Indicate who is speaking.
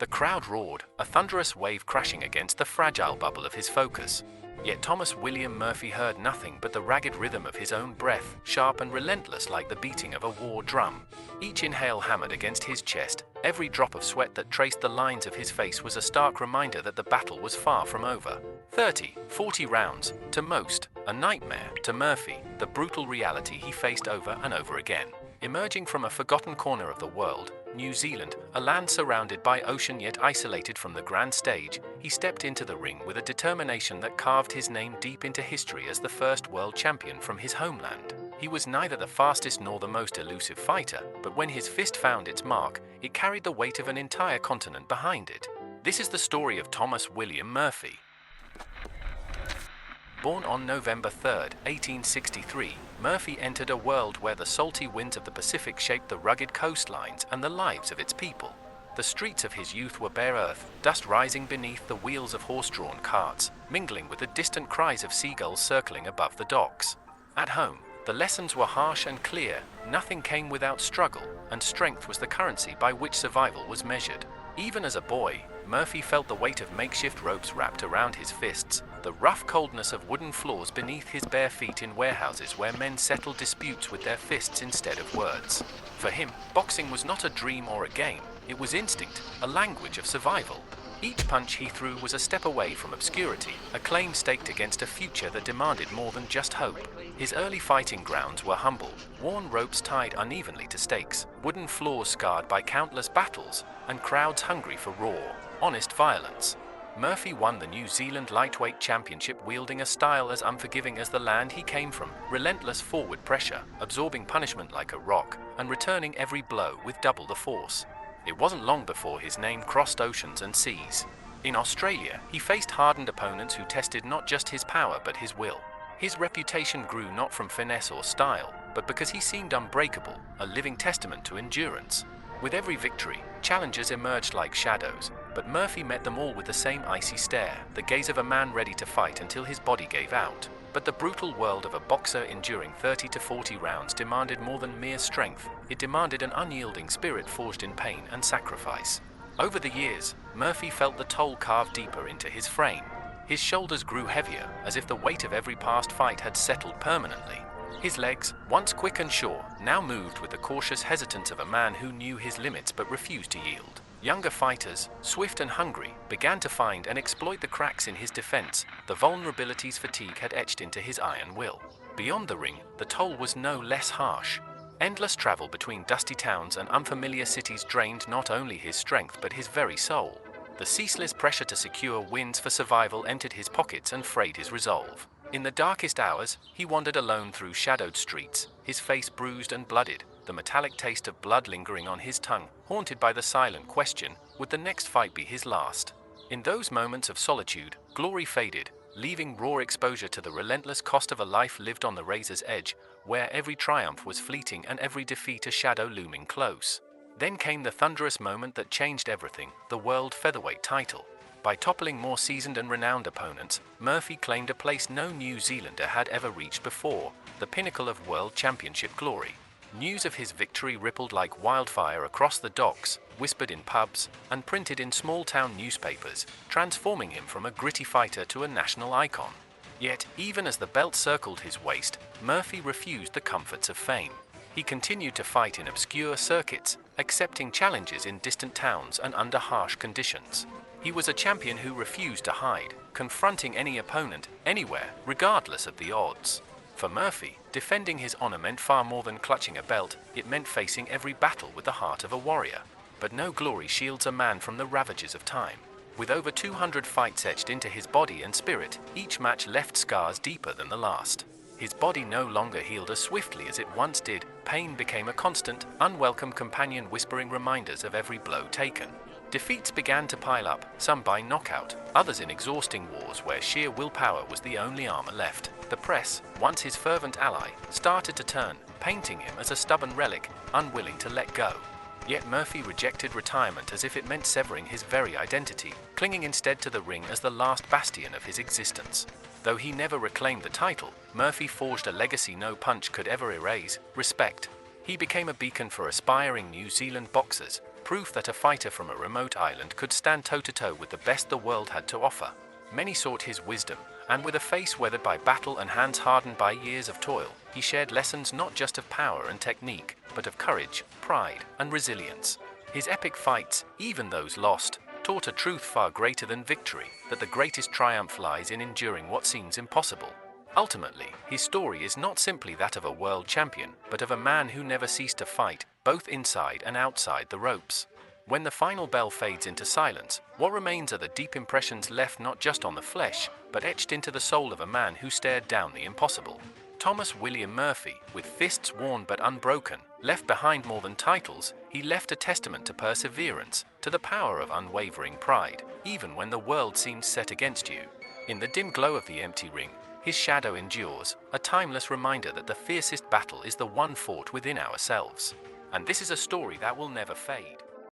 Speaker 1: The crowd roared, a thunderous wave crashing against the fragile bubble of his focus. Yet Thomas William Murphy heard nothing but the ragged rhythm of his own breath, sharp and relentless like the beating of a war drum. Each inhale hammered against his chest, every drop of sweat that traced the lines of his face was a stark reminder that the battle was far from over. 30, 40 rounds, to most, a nightmare, to Murphy, the brutal reality he faced over and over again. Emerging from a forgotten corner of the world, New Zealand, a land surrounded by ocean yet isolated from the grand stage, he stepped into the ring with a determination that carved his name deep into history as the first world champion from his homeland. He was neither the fastest nor the most elusive fighter, but when his fist found its mark, it carried the weight of an entire continent behind it. This is the story of Thomas William Murphy. Born on November 3, 1863, Murphy entered a world where the salty winds of the Pacific shaped the rugged coastlines and the lives of its people. The streets of his youth were bare earth, dust rising beneath the wheels of horse-drawn carts, mingling with the distant cries of seagulls circling above the docks. At home, the lessons were harsh and clear. Nothing came without struggle, and strength was the currency by which survival was measured. Even as a boy, Murphy felt the weight of makeshift ropes wrapped around his fists, the rough coldness of wooden floors beneath his bare feet in warehouses where men settled disputes with their fists instead of words. For him, boxing was not a dream or a game, it was instinct, a language of survival. Each punch he threw was a step away from obscurity, a claim staked against a future that demanded more than just hope. His early fighting grounds were humble, worn ropes tied unevenly to stakes, wooden floors scarred by countless battles, and crowds hungry for raw, honest violence. Murphy won the New Zealand lightweight championship wielding a style as unforgiving as the land he came from, relentless forward pressure, absorbing punishment like a rock, and returning every blow with double the force. It wasn't long before his name crossed oceans and seas. In Australia, he faced hardened opponents who tested not just his power but his will. His reputation grew not from finesse or style, but because he seemed unbreakable, a living testament to endurance. With every victory, challengers emerged like shadows, but Murphy met them all with the same icy stare, the gaze of a man ready to fight until his body gave out. But the brutal world of a boxer enduring 30 to 40 rounds demanded more than mere strength. It demanded an unyielding spirit forged in pain and sacrifice. Over the years, Murphy felt the toll carved deeper into his frame. His shoulders grew heavier, as if the weight of every past fight had settled permanently. His legs, once quick and sure, now moved with the cautious hesitance of a man who knew his limits but refused to yield. Younger fighters, swift and hungry, began to find and exploit the cracks in his defense, the vulnerabilities fatigue had etched into his iron will. Beyond the ring, the toll was no less harsh. Endless travel between dusty towns and unfamiliar cities drained not only his strength but his very soul. The ceaseless pressure to secure wins for survival entered his pockets and frayed his resolve. In the darkest hours, he wandered alone through shadowed streets, his face bruised and blooded, the metallic taste of blood lingering on his tongue, haunted by the silent question, would the next fight be his last? In those moments of solitude, glory faded, leaving raw exposure to the relentless cost of a life lived on the razor's edge, where every triumph was fleeting and every defeat a shadow looming close. Then came the thunderous moment that changed everything, the world featherweight title. By toppling more seasoned and renowned opponents, Murphy claimed a place no New Zealander had ever reached before, the pinnacle of world championship glory. News of his victory rippled like wildfire across the docks, whispered in pubs, and printed in small-town newspapers, transforming him from a gritty fighter to a national icon. Yet, even as the belt circled his waist, Murphy refused the comforts of fame. He continued to fight in obscure circuits, accepting challenges in distant towns and under harsh conditions. He was a champion who refused to hide, confronting any opponent, anywhere, regardless of the odds. For Murphy, defending his honor meant far more than clutching a belt, it meant facing every battle with the heart of a warrior. But no glory shields a man from the ravages of time. With over 200 fights etched into his body and spirit, each match left scars deeper than the last. His body no longer healed as swiftly as it once did. Pain became a constant, unwelcome companion whispering reminders of every blow taken. Defeats began to pile up, some by knockout, others in exhausting wars where sheer willpower was the only armor left. The press, once his fervent ally, started to turn, painting him as a stubborn relic, unwilling to let go. Yet Murphy rejected retirement as if it meant severing his very identity, clinging instead to the ring as the last bastion of his existence. Though he never reclaimed the title, Murphy forged a legacy no punch could ever erase: respect. He became a beacon for aspiring New Zealand boxers, proof that a fighter from a remote island could stand toe-to-toe with the best the world had to offer. Many sought his wisdom, and with a face weathered by battle and hands hardened by years of toil, he shared lessons not just of power and technique, but of courage, pride, and resilience. His epic fights, even those lost, taught a truth far greater than victory, that the greatest triumph lies in enduring what seems impossible. Ultimately, his story is not simply that of a world champion, but of a man who never ceased to fight, both inside and outside the ropes. When the final bell fades into silence, what remains are the deep impressions left not just on the flesh, but etched into the soul of a man who stared down the impossible. Thomas William Murphy, with fists worn but unbroken, left behind more than titles. He left a testament to perseverance, to the power of unwavering pride, even when the world seems set against you. In the dim glow of the empty ring, his shadow endures, a timeless reminder that the fiercest battle is the one fought within ourselves. And this is a story that will never fade.